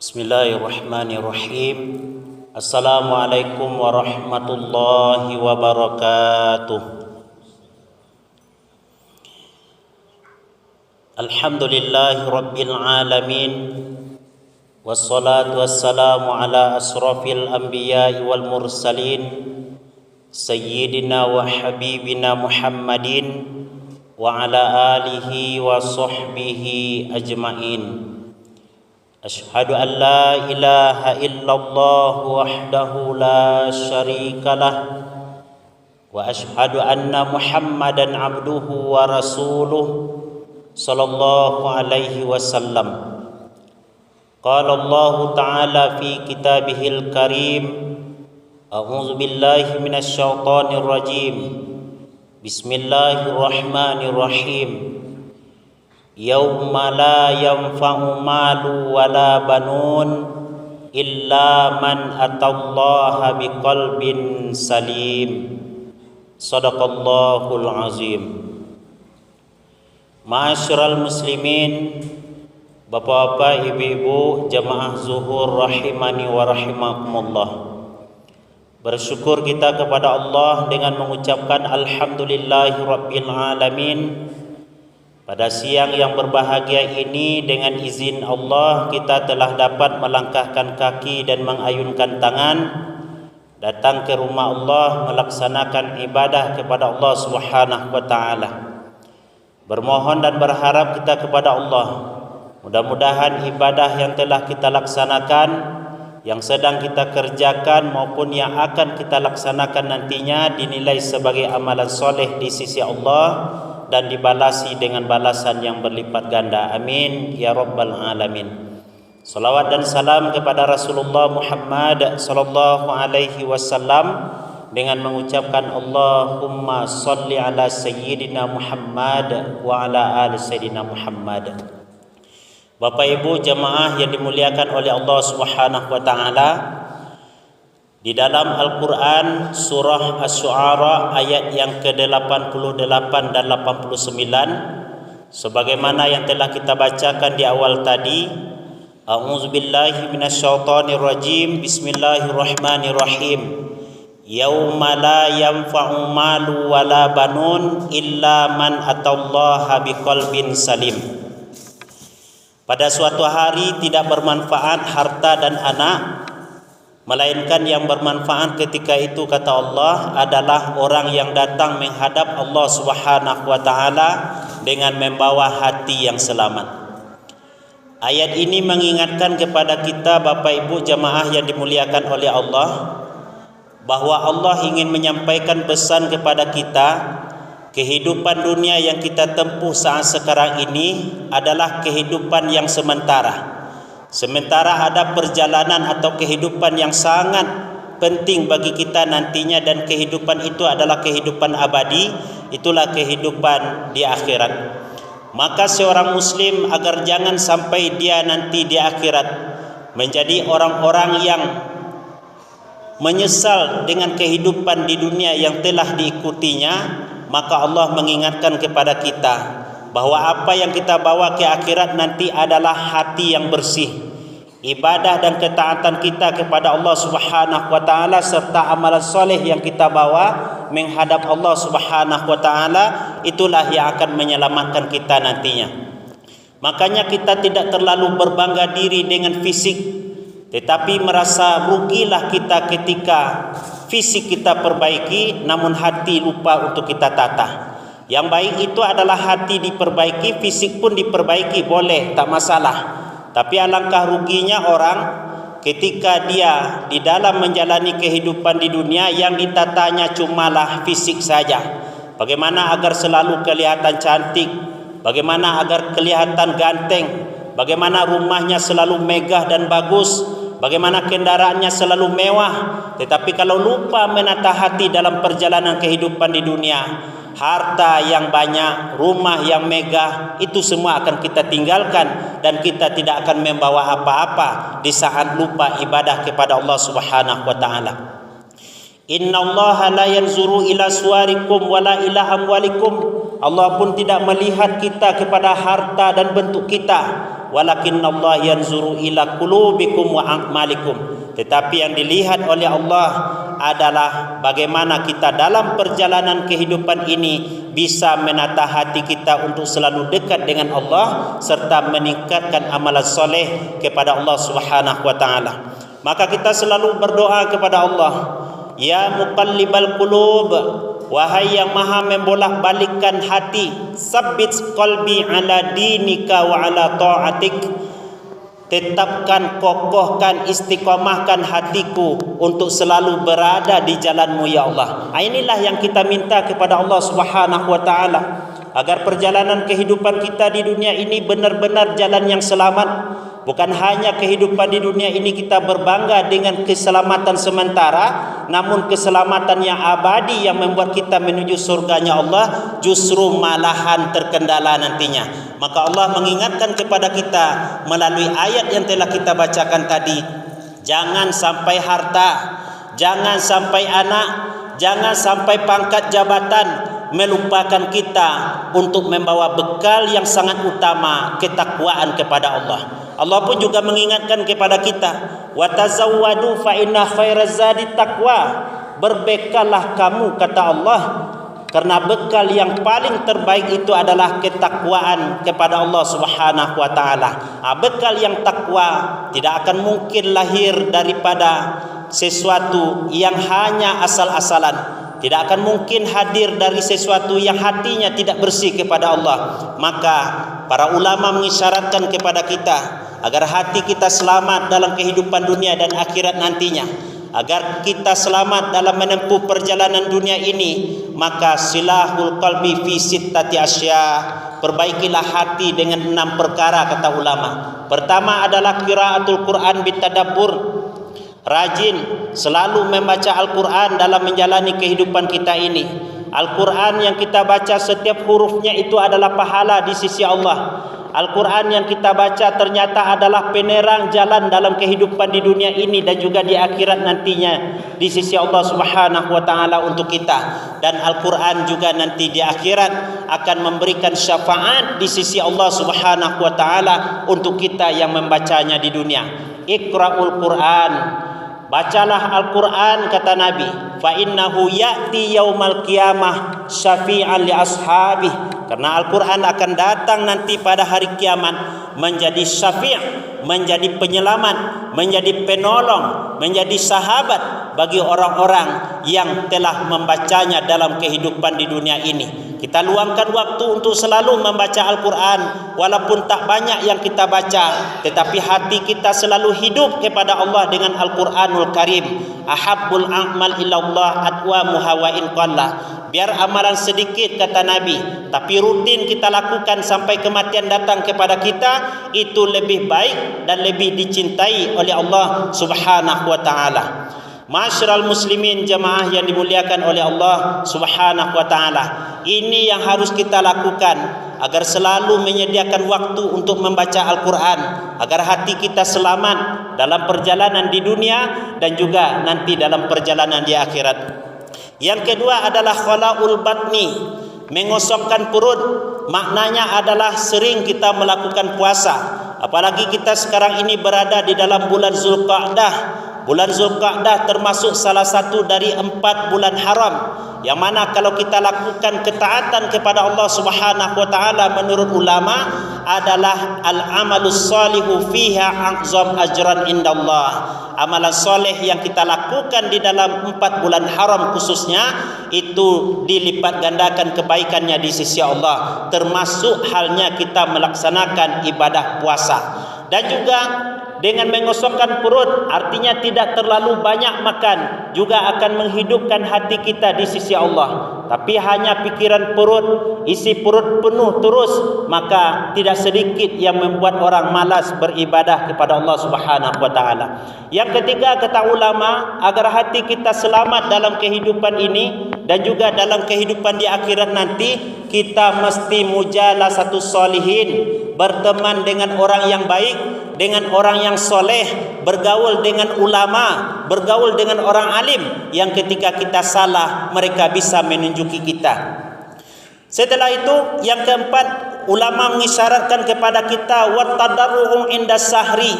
Bismillahirrahmanirrahim. Assalamualaikum warahmatullahi wabarakatuh. Alhamdulillahi rabbil alamin. Wassalatu wassalamu ala asrafil anbiya'i wal mursalin, sayyidina wa habibina Muhammadin wa ala alihi wa sahbihi ajma'in. Ashhadu an la ilaha illallah wahdahu la syarika lah wa ashhadu anna Muhammadan abduhu wa rasuluh sallallahu alaihi wasallam. Qala Allah ta'ala fi kitabihil karim, a'udzu billahi minasy syaithanir rajim. Bismillahirrahmanirrahim. Yauma la yanfa'u malu wala banun illa man atallaha biqalbin salim. Shadaqallahul azim. Ma'asyiral muslimin, bapak-bapak, ibu-ibu, jamaah zuhur rahimani wa rahimakumullah. Bersyukur kita kepada Allah dengan mengucapkan alhamdulillahi rabbil alamin. Pada siang yang berbahagia ini, dengan izin Allah, kita telah dapat melangkahkan kaki dan mengayunkan tangan datang ke rumah Allah, melaksanakan ibadah kepada Allah Subhanahu wa taala. Bermohon dan berharap kita kepada Allah, mudah-mudahan ibadah yang telah kita laksanakan, yang sedang kita kerjakan maupun yang akan kita laksanakan nantinya dinilai sebagai amalan soleh di sisi Allah dan dibalasi dengan balasan yang berlipat ganda. Amin ya rabbal alamin. Salawat dan salam kepada Rasulullah Muhammad sallallahu alaihi wasallam dengan mengucapkan Allahumma salli ala sayyidina Muhammad wa ala ali sayyidina Muhammad. Bapak Ibu jamaah yang dimuliakan oleh Allah Subhanahu wa taala, di dalam Al-Quran surah Asy-Syu'ara ayat yang ke-88 dan 89, sebagaimana yang telah kita bacakan di awal tadi, a'udzubillahi minasyaitonirrajim, bismillahirrahmanirrahim. Yauma la yanfa'u malu wala banun illa man atallaha biqalbin salim. Pada suatu hari tidak bermanfaat harta dan anak, melainkan yang bermanfaat ketika itu, kata Allah, adalah orang yang datang menghadap Allah Subhanahu wa taala dengan membawa hati yang selamat. Ayat ini mengingatkan kepada kita, Bapak Ibu jamaah yang dimuliakan oleh Allah, bahwa Allah ingin menyampaikan pesan kepada kita, kehidupan dunia yang kita tempuh saat sekarang ini adalah kehidupan yang sementara. Sementara ada perjalanan atau kehidupan yang sangat penting bagi kita nantinya, dan kehidupan itu adalah kehidupan abadi, itulah kehidupan di akhirat. Maka seorang muslim agar jangan sampai dia nanti di akhirat menjadi orang-orang yang menyesal dengan kehidupan di dunia yang telah diikutinya, maka Allah mengingatkan kepada kita bahwa apa yang kita bawa ke akhirat nanti adalah hati yang bersih. Ibadah dan ketaatan kita kepada Allah Subhanahu wa taala serta amalan soleh yang kita bawa menghadap Allah Subhanahu wa taala, itulah yang akan menyelamatkan kita nantinya. Makanya kita tidak terlalu berbangga diri dengan fisik, tetapi merasa rugilah kita ketika fisik kita perbaiki namun hati lupa untuk kita tata. Yang baik itu adalah hati diperbaiki, fisik pun diperbaiki, boleh, tak masalah. Tapi alangkah ruginya orang ketika dia di dalam menjalani kehidupan di dunia yang ditatanya cumalah fisik saja. Bagaimana agar selalu kelihatan cantik, bagaimana agar kelihatan ganteng, bagaimana rumahnya selalu megah dan bagus, bagaimana kendaraannya selalu mewah. Tetapi kalau lupa menata hati dalam perjalanan kehidupan di dunia, harta yang banyak, rumah yang megah, itu semua akan kita tinggalkan dan kita tidak akan membawa apa-apa di saat lupa ibadah kepada Allah Subhanahu wa taala. Innallaha la yanzuru ila suwarikum wala ila amwalikum. Allah pun tidak melihat kita kepada harta dan bentuk kita, walakinnallaha yanzuru ila qulubikum wa a'malikum. Tetapi yang dilihat oleh Allah adalah bagaimana kita dalam perjalanan kehidupan ini bisa menata hati kita untuk selalu dekat dengan Allah serta meningkatkan amalan soleh kepada Allah Subhanahu wa taala. Maka kita selalu berdoa kepada Allah, ya muqallibal qulub, wahai yang maha membolak-balikkan hati, sabbit qalbi ala dinika wa ala ta'atik. Tetapkan, kokohkan, istiqamahkan hatiku untuk selalu berada di jalan-Mu ya Allah. Inilah yang kita minta kepada Allah Subhanahu wa taala, agar perjalanan kehidupan kita di dunia ini benar-benar jalan yang selamat. Bukan hanya kehidupan di dunia ini kita berbangga dengan keselamatan sementara, namun keselamatan yang abadi yang membuat kita menuju surganya Allah justru malahan terkendala nantinya. Maka Allah mengingatkan kepada kita melalui ayat yang telah kita bacakan tadi, jangan sampai harta, jangan sampai anak, jangan sampai pangkat jabatan melupakan kita untuk membawa bekal yang sangat utama, ketakwaan kepada Allah. Allah pun juga mengingatkan kepada kita, wa tazawwadu fa inna khairaz zadi taqwa. Berbekallah kamu, kata Allah, karena bekal yang paling terbaik itu adalah ketakwaan kepada Allah Subhanahu wa taala. Bekal yang takwa tidak akan mungkin lahir daripada sesuatu yang hanya asal-asalan. Tidak akan mungkin hadir dari sesuatu yang hatinya tidak bersih kepada Allah. Maka para ulama mengisyaratkan kepada kita agar hati kita selamat dalam kehidupan dunia dan akhirat nantinya. Agar kita selamat dalam menempuh perjalanan dunia ini, maka silahul qalbi fi sittati asya. Perbaikilah hati dengan 6 perkara, kata ulama. Pertama adalah qiraatul Quran bitadabbur. Rajin selalu membaca Al-Quran dalam menjalani kehidupan kita ini. Al-Quran yang kita baca setiap hurufnya itu adalah pahala di sisi Allah. Al-Quran yang kita baca ternyata adalah penerang jalan dalam kehidupan di dunia ini dan juga di akhirat nantinya di sisi Allah Subhanahu wa taala untuk kita. Dan Al-Quran juga nanti di akhirat akan memberikan syafaat di sisi Allah Subhanahu wa taala untuk kita yang membacanya di dunia. Iqra'ul Quran, bacalah Al-Quran, kata Nabi, fa innahu ya'ti yaumal qiyamah syafi'an li ashabih. Karena Al-Quran akan datang nanti pada hari kiamat menjadi syafi', menjadi penyelamat, menjadi penolong, menjadi sahabat bagi orang-orang yang telah membacanya dalam kehidupan di dunia ini. Kita luangkan waktu untuk selalu membaca Al-Quran. Walaupun tak banyak yang kita baca, tetapi hati kita selalu hidup kepada Allah dengan Al-Quranul Karim. Ahabbul a'mal ilallah atwamuha wa in qalla. Biar amalan sedikit, kata Nabi, tapi rutin kita lakukan sampai kematian datang kepada kita, itu lebih baik dan lebih dicintai oleh Allah Subhanahu wa taala. Masyarul muslimin, jamaah yang dimuliakan oleh Allah Subhanahu wa taala, ini yang harus kita lakukan agar selalu menyediakan waktu untuk membaca Al-Quran, agar hati kita selamat dalam perjalanan di dunia dan juga nanti dalam perjalanan di akhirat. Yang kedua adalah khala'ul batni, mengosongkan perut. Maknanya adalah sering kita melakukan puasa. Apalagi kita sekarang ini berada di dalam bulan Zulqa'dah. Bulan Zulqa'dah termasuk salah satu dari 4 bulan haram, yang mana kalau kita lakukan ketaatan kepada Allah Subhanahu wa taala menurut ulama adalah al-amalus salihu fiha a'zam ajran indallah. Amalan soleh yang kita lakukan di dalam 4 bulan haram khususnya itu dilipat gandakan kebaikannya di sisi Allah, termasuk halnya kita melaksanakan ibadah puasa. Dan juga dengan mengosongkan perut, artinya tidak terlalu banyak makan, juga akan menghidupkan hati kita di sisi Allah. Tapi hanya pikiran perut, isi perut penuh terus, maka tidak sedikit yang membuat orang malas beribadah kepada Allah Subhanahu wa taala. Yang ketiga, kata ulama, agar hati kita selamat dalam kehidupan ini dan juga dalam kehidupan di akhirat nanti, kita mesti mujalasatus solihin, berteman dengan orang yang baik, dengan orang yang soleh, bergaul dengan ulama, bergaul dengan orang alim yang ketika kita salah mereka bisa menunjuki kita. Setelah itu yang keempat, ulama mengisyaratkan kepada kita wattadarruhum inda sahri,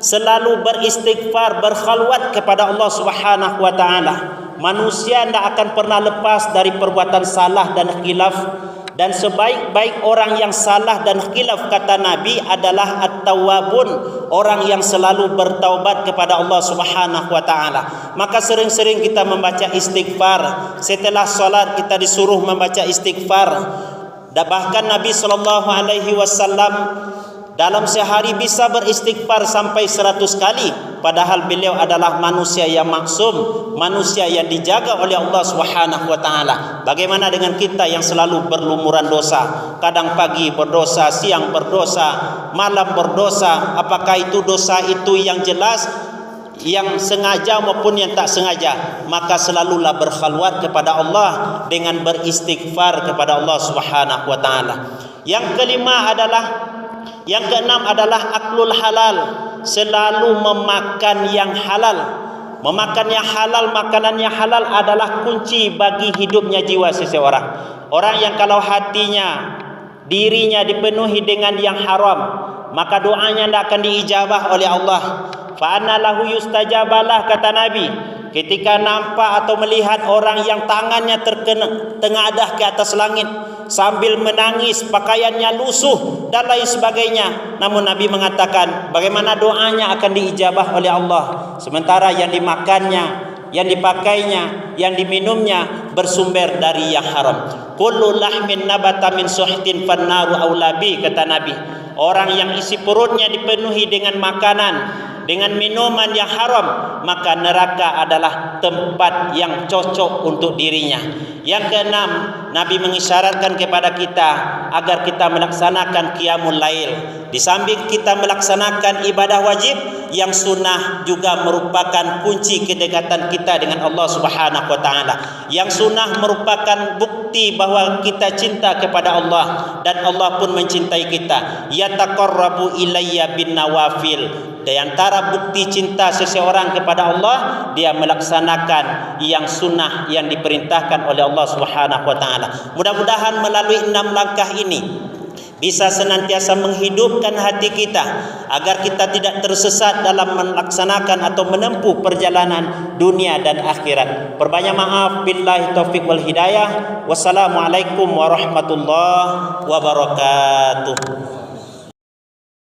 selalu beristighfar, berkhalwat kepada Allah Subhanahu wa taala. Manusia tidak akan pernah lepas dari perbuatan salah dan khilaf, dan sebaik-baik orang yang salah dan khilaf, kata Nabi, adalah at-tawwabun, orang yang selalu bertaubat kepada Allah Subhanahu wa taala. Maka sering-sering kita membaca istighfar. Setelah salat kita disuruh membaca istighfar. Dan bahkan Nabi sallallahu alaihi wasallam dalam sehari bisa beristighfar sampai 100 kali, padahal beliau adalah manusia yang maksum, manusia yang dijaga oleh Allah Subhanahu wa taala. Bagaimana dengan kita yang selalu berlumuran dosa? Kadang pagi berdosa, siang berdosa, malam berdosa. Apakah itu dosa itu yang jelas, yang sengaja maupun yang tak sengaja? Maka selalulah berkhalwat kepada Allah dengan beristighfar kepada Allah Subhanahu wa taala. Yang keenam adalah aklul halal, selalu memakan yang halal. Memakan yang halal, makanan yang halal adalah kunci bagi hidupnya jiwa seseorang. Orang yang kalau hatinya, dirinya dipenuhi dengan yang haram, maka doanya tidak akan diijabah oleh Allah. Fa anna lahu yustajabalah, kata Nabi. Ketika nampak atau melihat orang yang tangannya tengadah ke atas langit sambil menangis, pakaiannya lusuh dan lain sebagainya, namun Nabi mengatakan bagaimana doanya akan diijabah oleh Allah, sementara yang dimakannya, yang dipakainya, yang diminumnya bersumber dari yang haram. Kullu lahmin nabata min suhtin fannaru aulabi, kata Nabi. Orang yang isi perutnya dipenuhi dengan makanan, dengan minuman yang haram, maka neraka adalah tempat yang cocok untuk dirinya. Yang keenam, Nabi mengisyaratkan kepada kita agar kita melaksanakan qiyamul lail. Di samping kita melaksanakan ibadah wajib, yang sunnah juga merupakan kunci kedekatan kita dengan Allah Subhanahu wa taala. Yang sunnah merupakan bukti bahwa kita cinta kepada Allah dan Allah pun mencintai kita. Yataqarrabu ilayya bin nawafil. Di antara bukti cinta seseorang kepada Allah, dia melaksanakan yang sunnah yang diperintahkan oleh Allah Subhanahu wa taala. Mudah-mudahan melalui 6 langkah ini bisa senantiasa menghidupkan hati kita agar kita tidak tersesat dalam melaksanakan atau menempuh perjalanan dunia dan akhirat. Perbanyak maaf, billahi taufik wal hidayah. Wassalamualaikum warahmatullahi wabarakatuh.